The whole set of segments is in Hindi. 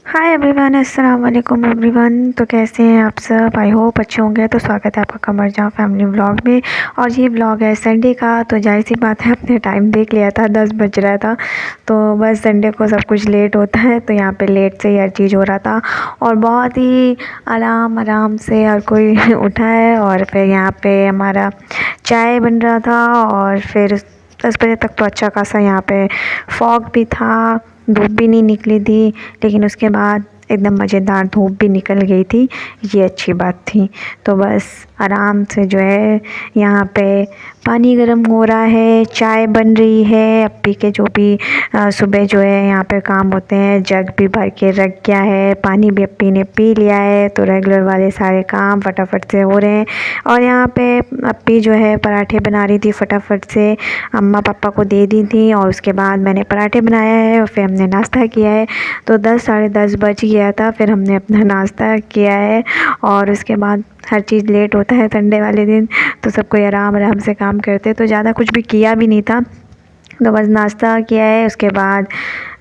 हाय एवरीवन, अस्सलाम वालेकुम एवरीवन। तो कैसे हैं आप सब? आई होप अच्छे होंगे। तो स्वागत है आपका कमर जहाँ फैमिली व्लॉग में। और ये व्लॉग है संडे का। तो जाहिर सी बात है, अपने टाइम देख लिया था, 10 बज रहा था। तो बस संडे को सब कुछ लेट होता है, तो यहाँ पे लेट से ही हर चीज़ हो रहा था। और बहुत ही आराम आराम से हर कोई उठा है। और फिर यहाँ पे हमारा चाय बन रहा था। और फिर 10 बजे तक तो अच्छा खासा यहाँ पे फॉग भी था, धूप भी नहीं निकली थी। लेकिन उसके बाद एकदम मज़ेदार धूप भी निकल गई थी, ये अच्छी बात थी। तो बस आराम से जो है यहाँ पे पानी गर्म हो रहा है, चाय बन रही है। अप्पी के जो भी सुबह जो है यहाँ पे काम होते हैं, जग भी भर के रख गया है, पानी भी अप्पी ने पी लिया है। तो रेगुलर वाले सारे काम फटाफट से हो रहे हैं। और यहाँ पे अप्पी जो है पराठे बना रही थी, फटाफट से अम्मा पापा को दे दी थी। और उसके बाद मैंने पराठे बनाया है और फिर हमने नाश्ता किया है। तो 10 साढ़े 10 बज गया था, फिर हमने अपना नाश्ता किया है। और उसके बाद हर चीज़ लेट होता है संडे वाले दिन, तो सब कोई आराम आराम से काम करते, तो ज़्यादा कुछ भी किया भी नहीं था। तो बस नाश्ता किया है। उसके बाद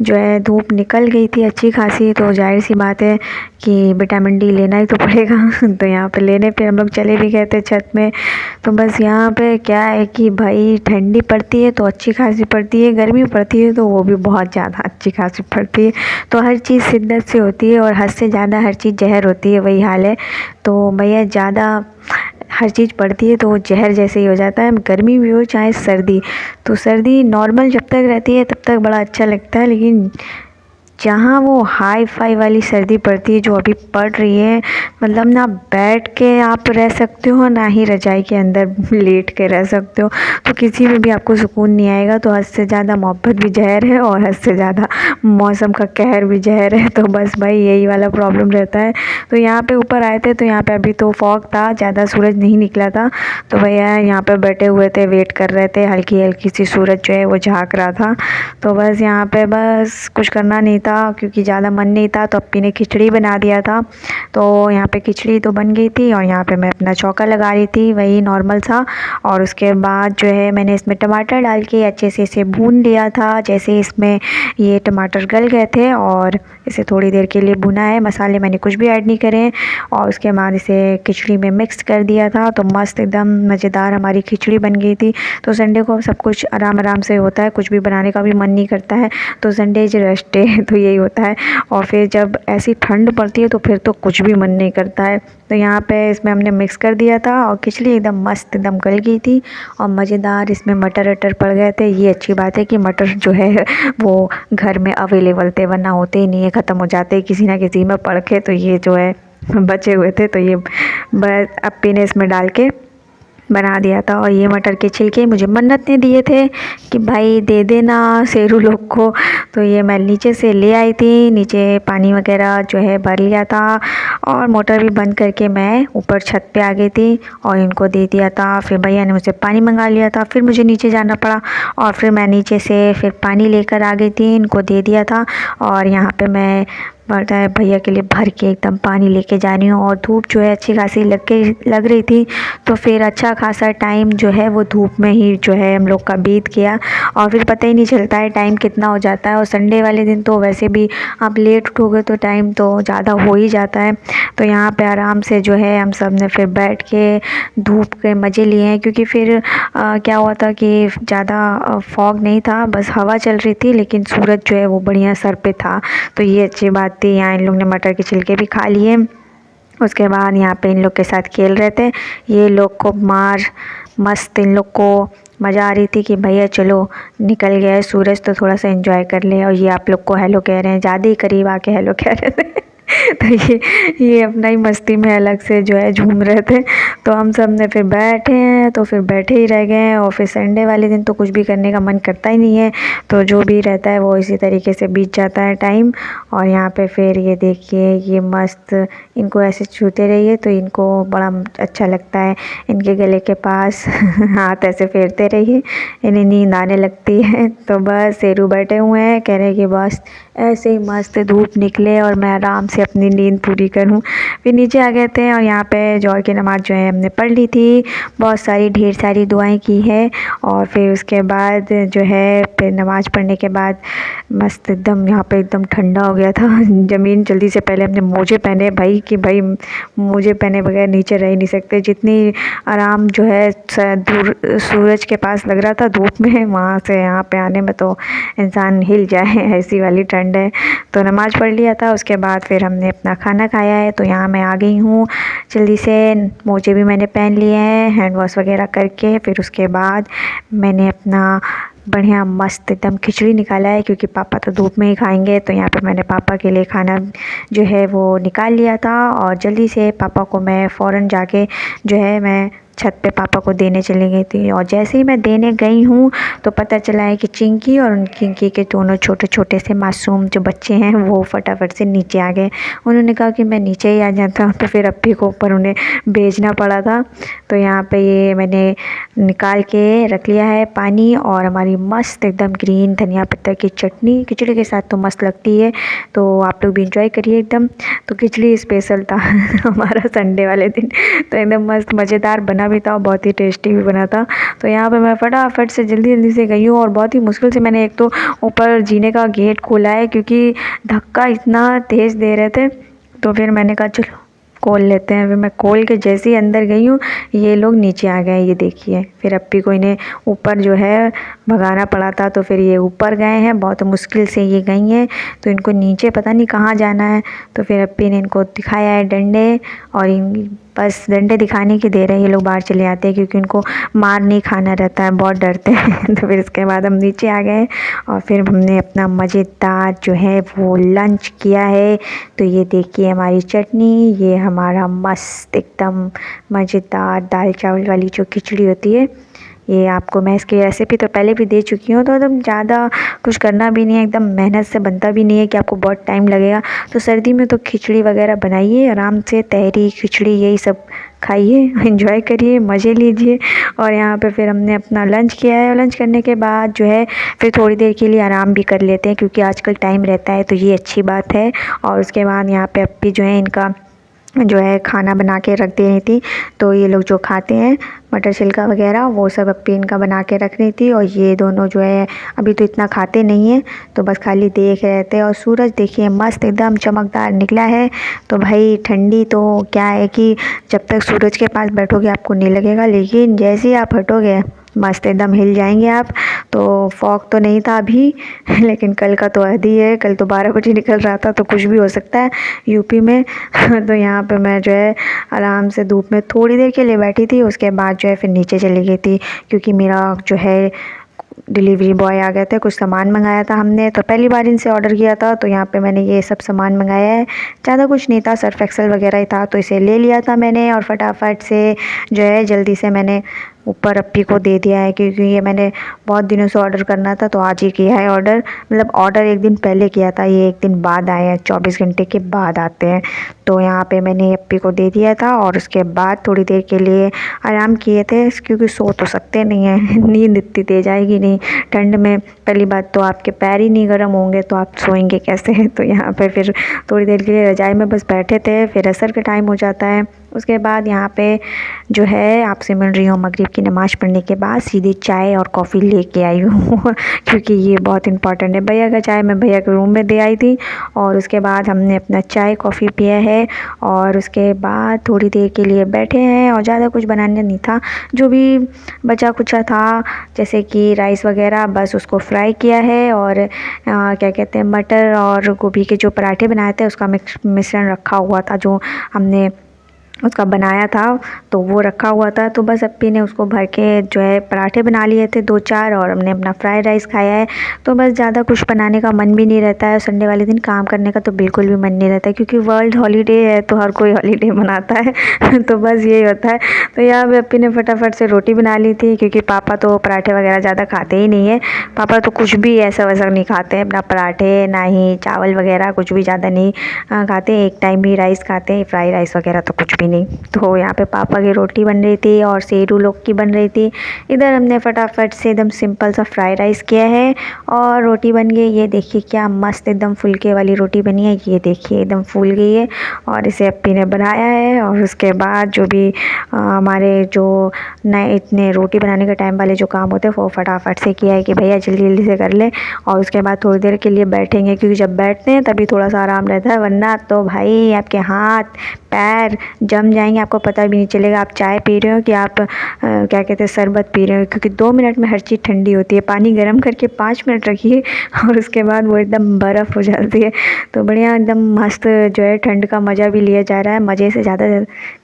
जो है धूप निकल गई थी अच्छी खासी, तो जाहिर सी बात है कि विटामिन डी लेना ही तो पड़ेगा। तो यहाँ पे लेने पे हम लोग चले भी गए थे छत में। तो बस यहाँ पे क्या है कि भाई ठंडी पड़ती है तो अच्छी खासी पड़ती है, गर्मी पड़ती है तो वो भी बहुत ज़्यादा अच्छी खासी पड़ती है। तो हर चीज़ शिद्दत से होती है और हद से ज़्यादा हर चीज़ जहर होती है, वही हाल है। तो भैया ज़्यादा हर चीज़ पड़ती है तो वो जहर जैसे ही हो जाता है, गर्मी भी हो चाहे सर्दी। तो सर्दी नॉर्मल जब तक रहती है तब तक बड़ा अच्छा लगता है, लेकिन जहाँ वो हाई फाई वाली सर्दी पड़ती है जो अभी पड़ रही है, मतलब ना बैठ के आप रह सकते हो, ना ही रजाई के अंदर लेट के रह सकते हो। तो किसी में भी आपको सुकून नहीं आएगा। तो हद से ज़्यादा मोहब्बत भी जहर है और हद से ज़्यादा मौसम का कहर भी जहर है। तो बस भाई यही वाला प्रॉब्लम रहता है। तो यहाँ पे ऊपर आए थे, तो यहाँ पे अभी तो फॉग था, ज़्यादा सूरज नहीं निकला था। तो भैया यहाँ पे बैठे हुए थे, वेट कर रहे थे, हल्की हल्की सी सूरज जो है वो झाँक रहा था। तो बस यहाँ पे बस कुछ करना नहीं था क्योंकि ज़्यादा मन नहीं था। तो अप्पी ने खिचड़ी बना दिया था, तो यहाँ पे खिचड़ी तो बन गई थी। और यहाँ पे मैं अपना चौका लगा रही थी, वही नॉर्मल सा। और उसके बाद जो है मैंने इसमें टमाटर डाल के अच्छे से इसे भून लिया था। जैसे इसमें ये टमाटर गल गए थे और इसे थोड़ी देर के लिए भुना है, मसाले मैंने कुछ भी ऐड नहीं करे। और उसके बाद इसे खिचड़ी में मिक्स कर दिया था। तो मस्त एकदम मज़ेदार हमारी खिचड़ी बन गई थी। तो संडे को सब कुछ आराम आराम से होता है, कुछ भी बनाने का भी मन नहीं करता है। तो संडे इज रेस्ट डे, तो यही होता है। और फिर जब ऐसी ठंड पड़ती है तो फिर तो कुछ भी मन नहीं करता है। तो यहाँ पे इसमें हमने मिक्स कर दिया था और खिचड़ी एकदम मस्त एकदम गल गई थी और मज़ेदार इसमें मटर वटर पड़ गए थे। ये अच्छी बात है कि मटर जो है वो घर में अवेलेबल थे, वरना होते ही नहीं है, ख़त्म हो जाते किसी ना किसी में पड़ के। तो ये जो है बचे हुए थे, तो ये बस अप्पी ने इसमें डाल के बना दिया था। और ये मटर के छिलके मुझे मन्नत ने दिए थे कि भाई दे देना शेरू लोग को। तो ये मैं नीचे से ले आई थी, नीचे पानी वगैरह जो है भर लिया था और मोटर भी बंद करके मैं ऊपर छत पे आ गई थी और इनको दे दिया था। फिर भैया ने मुझसे पानी मंगा लिया था, फिर मुझे नीचे जाना पड़ा और फिर मैं नीचे से फिर पानी लेकर आ गई थी, इनको दे दिया था। और यहाँ पे मैं पता है भैया के लिए भर के एकदम पानी लेके जा रही हूँ। और धूप जो है अच्छी खासी लग रही थी, तो फिर अच्छा खासा टाइम जो है वो धूप में ही जो है हम लोग का बीत गया। और फिर पता ही नहीं चलता है टाइम कितना हो जाता है। और संडे वाले दिन तो वैसे भी आप लेट उठोगे तो टाइम तो ज़्यादा हो ही जाता है। तो यहाँ पे आराम से जो है हम सब ने फिर बैठ के धूप के मज़े लिए हैं, क्योंकि फिर क्या हुआ था कि ज़्यादा फॉग नहीं था, बस हवा चल रही थी, लेकिन सूरज जो है वो बढ़िया सर पे था। तो ये अच्छी बात थी। यहाँ इन लोग ने मटर के छिलके भी खा लिए। उसके बाद यहाँ पे इन लोग के साथ खेल रहे थे, ये लोग को मार मस्त, इन लोग को मज़ा आ रही थी कि भैया चलो निकल गया है सूरज तो थोड़ा सा एंजॉय कर ले। और ये आप लोग को हेलो कह रहे हैं, ज़्यादा ही करीब आके हेलो कह रहे थे। तो ये अपना ही मस्ती में अलग से जो है झूम रहे थे। तो हम सब ने फिर बैठे हैं तो फिर बैठे ही रह गए। और फिर संडे वाले दिन तो कुछ भी करने का मन करता ही नहीं है, तो जो भी रहता है वो इसी तरीके से बीत जाता है टाइम। और यहाँ पे फिर ये देखिए ये मस्त, इनको ऐसे छूते रहिए तो इनको बड़ा अच्छा लगता है, इनके गले के पास हाथ ऐसे फेरते रहिए, इन्हें नींद आने लगती है। तो बस शेरू बैठे हुए हैं, कह रहे हैं कि बस ऐसे ही मस्त धूप निकले और मैं आराम से अपनी नींद पूरी करूं। फिर नीचे आ गए थे और यहाँ पे जोहर की नमाज़ जो है हमने पढ़ ली थी, बहुत सारी ढेर सारी दुआएं की है। और फिर उसके बाद जो है फिर नमाज़ पढ़ने के बाद मस्त एकदम यहाँ पे एकदम ठंडा हो गया था ज़मीन। जल्दी से पहले हमने मोजे पहने भाई कि भाई मोजे पहने बगैर नीचे रह ही नहीं सकते। जितनी आराम जो है दूर सूरज के पास लग रहा था धूप में, वहाँ से यहाँ पे आने में तो इंसान हिल जाए ऐसी वाली ठंड है। तो नमाज़ पढ़ लिया था, उसके बाद फिर हमने अपना खाना खाया है। तो यहाँ मैं आ गई हूँ जल्दी से, मोजे भी मैंने पहन लिए हैं हैंड वॉश वगैरह करके। फिर उसके बाद मैंने अपना बढ़िया मस्त एकदम खिचड़ी निकाला है, क्योंकि पापा तो धूप में ही खाएंगे। तो यहाँ पे मैंने पापा के लिए खाना जो है वो निकाल लिया था और जल्दी से पापा को मैं फ़ौरन जाके जो है मैं छत पे पापा को देने चली गई थी। और जैसे ही मैं देने गई हूँ तो पता चला है कि चिंकी और चिंकी के दोनों छोटे छोटे से मासूम जो बच्चे हैं वो फटाफट से नीचे आ गए। उन्होंने कहा कि मैं नीचे ही आ जाता हूँ, तो फिर अप्पी को ऊपर उन्हें भेजना पड़ा था। तो यहाँ पे ये मैंने निकाल के रख लिया है पानी, और हमारी मस्त एकदम ग्रीन धनिया पत्ता की चटनी खिचड़ी के साथ तो मस्त लगती है। तो आप लोग भी इंजॉय करिए एकदम। तो खिचड़ी स्पेशल था हमारा संडे वाले दिन, तो एकदम मस्त मज़ेदार बना भी था और बहुत ही टेस्टी भी बना था। तो यहाँ पे मैं फटाफट से जल्दी जल्दी से गई हूँ और बहुत ही मुश्किल से मैंने एक तो ऊपर जीने का गेट खोला है, क्योंकि धक्का इतना तेज़ दे रहे थे। तो फिर मैंने कहा चलो खोल लेते हैं। फिर मैं खोल के जैसे ही अंदर गई हूँ ये लोग नीचे आ गए, ये देखिए। फिर अप्पी को इन्हें ऊपर जो है भगाना पड़ा था, तो फिर ये ऊपर गए हैं, बहुत मुश्किल से ये गई हैं। तो इनको नीचे पता नहीं कहाँ जाना है। तो फिर अप्पी ने इनको दिखाया है डंडे, और इन बस डंडे दिखाने की देर है, ये लोग बाहर चले आते हैं, क्योंकि उनको मार नहीं खाना रहता है, बहुत डरते हैं तो फिर इसके बाद हम नीचे आ गए और फिर हमने अपना मज़ेदार जो है वो लंच किया है। तो ये देखिए हमारी चटनी, ये हमारा मस्त एकदम मज़ेदार दाल चावल वाली जो खिचड़ी होती है। ये आपको मैं इसकी रेसिपी तो पहले भी दे चुकी हूँ। तो एकदम ज़्यादा कुछ करना भी नहीं है, एकदम मेहनत से बनता भी नहीं है कि आपको बहुत टाइम लगेगा। तो सर्दी में तो खिचड़ी वगैरह बनाइए आराम से, तहरी खिचड़ी यही सब खाइए, एंजॉय करिए, मज़े लीजिए। और यहाँ पे फिर हमने अपना लंच किया है, और लंच करने के बाद जो है फिर थोड़ी देर के लिए आराम भी कर लेते हैं, क्योंकि आजकल टाइम रहता है, तो ये अच्छी बात है। और उसके बाद यहाँ पे अप्पी जो है इनका जो है खाना बना के रख दे रही थी। तो ये लोग जो खाते हैं मटर छिलका वगैरह वो सब अप्पी इनका बना के रख रही थी। और ये दोनों जो है अभी तो इतना खाते नहीं हैं, तो बस खाली देख रहे थे। और सूरज देखिए मस्त एकदम चमकदार निकला है। तो भाई ठंडी तो क्या है कि जब तक सूरज के पास बैठोगे आपको नहीं लगेगा, लेकिन जैसे ही आप हटोगे मस्त एकदम हिल जाएंगे आप। तो फॉग तो नहीं था अभी लेकिन कल का तो आदि है, कल तो 12 बजे निकल रहा था, तो कुछ भी हो सकता है यूपी में तो यहाँ पे मैं जो है आराम से धूप में थोड़ी देर के लिए बैठी थी, उसके बाद जो है फिर नीचे चली गई थी, क्योंकि मेरा जो है डिलीवरी बॉय आ गए थे, कुछ सामान मंगाया था हमने। तो पहली बार इनसे ऑर्डर किया था, तो यहाँ पे मैंने ये सब सामान मंगाया है। ज़्यादा कुछ नहीं था, सर्फ एक्सेल वगैरह ही था, तो इसे ले लिया था मैंने। और फटाफट से जो है जल्दी से मैंने ऊपर अप्पी को दे दिया है, क्योंकि ये मैंने बहुत दिनों से ऑर्डर करना था, तो आज ही किया है ऑर्डर। मतलब ऑर्डर एक दिन पहले किया था, ये एक दिन बाद आए हैं, 24 घंटे के बाद आते हैं। तो यहाँ पे मैंने अप्पी को दे दिया था, और उसके बाद थोड़ी देर के लिए आराम किए थे, क्योंकि सो तो सकते नहीं हैं नींद इतनी तेज आएगी नहीं ठंड में। पहली बात तो आपके पैर ही नहीं गर्म होंगे, तो आप सोएंगे कैसे तो यहाँ पे फिर थोड़ी देर के लिए रजाई में बस बैठे थे। फिर असर का टाइम हो जाता है, उसके बाद यहाँ पे जो है आपसे मिल रही हूँ मगरिब की नमाज़ पढ़ने के बाद। सीधे चाय और कॉफ़ी लेके आई हूँ क्योंकि ये बहुत इंपॉर्टेंट है। भैया का चाय मैं भैया के रूम में दे आई थी, और उसके बाद हमने अपना चाय कॉफ़ी पिया है। और उसके बाद थोड़ी देर के लिए बैठे हैं, और ज़्यादा कुछ बनाने नहीं था, जो भी बचा कुचा था जैसे कि राइस वगैरह बस उसको फ्राई किया है। और क्या कहते हैं मटर और गोभी के जो पराठे बनाए थे उसका मिश्रण रखा हुआ था, जो हमने उसका बनाया था तो वो रखा हुआ था। तो बस अप्पी ने उसको भर के जो है पराठे बना लिए थे 2-4, और हमने अपना फ्राइड राइस खाया है। तो बस ज़्यादा कुछ बनाने का मन भी नहीं रहता है, संडे वाले दिन काम करने का तो बिल्कुल भी मन नहीं रहता है, क्योंकि वर्ल्ड हॉलीडे है, तो हर कोई हॉलीडे मनाता है तो बस यही होता है। तो यहाँ पे अप्पी ने फटाफट से रोटी बना ली थी, क्योंकि पापा तो पराठे वगैरह ज़्यादा खाते ही नहीं है। पापा तो कुछ भी ऐसा वैसा नहीं खाते हैं, अपना पराठे ना ही चावल वगैरह कुछ भी ज़्यादा नहीं खाते, एक टाइम ही राइस खाते हैं, फ्राई राइस वगैरह तो कुछ भी ही नहीं। तो यहाँ पे पापा की रोटी बन रही थी और सेरू लोग की बन रही थी। इधर हमने फटाफट से एकदम सिंपल सा फ्राइड राइस किया है और रोटी बन गई। ये देखिए क्या मस्त एकदम फुलके वाली रोटी बनी है, ये देखिए एकदम फूल गई है। और इसे अप्पी ने बनाया है और उसके बाद जो भी हमारे जो नए इतने रोटी बनाने के टाइम वाले जो काम होते हैं वो फटाफट से किया है कि भैया जल्दी जल्दी से कर ले। और उसके बाद थोड़ी देर के लिए बैठेंगे, क्योंकि जब बैठते हैं तभी थोड़ा सा आराम रहता है, वरना तो भाई आपके हाथ पैर जम जाएंगे, आपको पता भी नहीं चलेगा आप चाय पी रहे हो कि आप क्या कहते हैं शरबत पी रहे हो। क्योंकि 2 मिनट में हर चीज़ ठंडी होती है। पानी गर्म करके 5 मिनट रखिए और उसके बाद वो एकदम बर्फ़ हो जाती है। तो बढ़िया एकदम मस्त जो है ठंड का मज़ा भी लिया जा रहा है। मज़े से ज़्यादा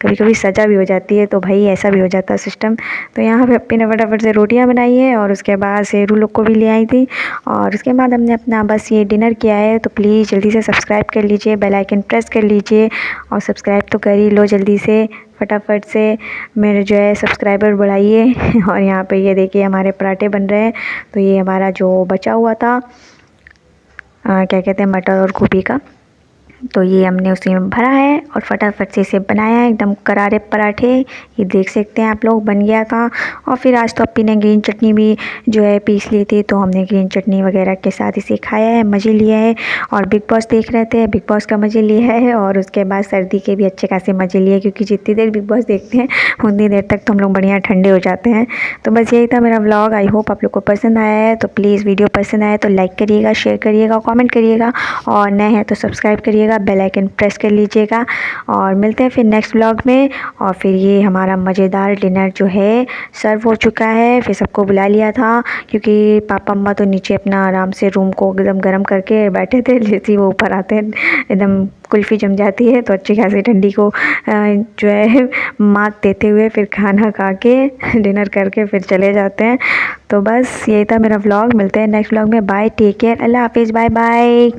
कभी कभी सजा भी हो जाती है, तो भाई ऐसा भी हो जाता है सिस्टम। तो यहाँ पे अप्पी ने फटाफट से रोटियाँ बनाई है और उसके बाद सेरू लोग को भी ले आई थी। और उसके बाद हमने अपना बस ये डिनर किया है। तो प्लीज़ जल्दी से सब्सक्राइब कर लीजिए, बेल आइकन प्रेस कर लीजिए और सब्सक्राइब तो कर ही लो जल्दी से, फटाफट से मेरे जो है सब्सक्राइबर बढ़ाइए। और यहाँ पे ये देखिए हमारे पराठे बन रहे हैं। तो ये हमारा जो बचा हुआ था क्या कहते हैं मटर और गोभी का, तो ये हमने उसी में भरा है और फटाफट से इसे बनाया है एकदम करारे पराठे। ये देख सकते हैं आप लोग बन गया था। और फिर आज तो अप्पी ने ग्रीन चटनी भी जो है पीस ली थी, तो हमने ग्रीन चटनी वगैरह के साथ इसे खाया है, मज़े लिया है। और बिग बॉस देख रहे थे, बिग बॉस का मज़े लिया है। और उसके बाद सर्दी के भी अच्छे खासे मज़े लिए, क्योंकि जितनी देर बिग बॉस देखते हैं उतनी देर तक तो हम लोग बढ़िया ठंडे हो जाते हैं। तो बस यही था मेरा व्लॉग। आई होप आप लोग को पसंद आया है। तो प्लीज़ वीडियो पसंद आए तो लाइक करिएगा, शेयर करिएगा, कॉमेंट करिएगा और नए हैं तो सब्सक्राइब करिएगा, बेल आइकन प्रेस कर लीजिएगा। और मिलते हैं फिर नेक्स्ट व्लॉग में। और फिर ये हमारा मज़ेदार डिनर जो है सर्व हो चुका है। फिर सबको बुला लिया था, क्योंकि पापा अम्मा तो नीचे अपना आराम से रूम को एकदम गर्म करके बैठे थे। जैसे ही वो ऊपर आते हैं एकदम कुल्फ़ी जम जाती है, तो अच्छी खासी ठंडी को जो है मात देते हुए फिर खाना खा के डिनर करके फिर चले जाते हैं। तो बस यही था मेरा व्लॉग। मिलते हैं नेक्स्ट व्लॉग में। बाय, टेक केयर, अल्लाह हाफिज़, बाय बाय।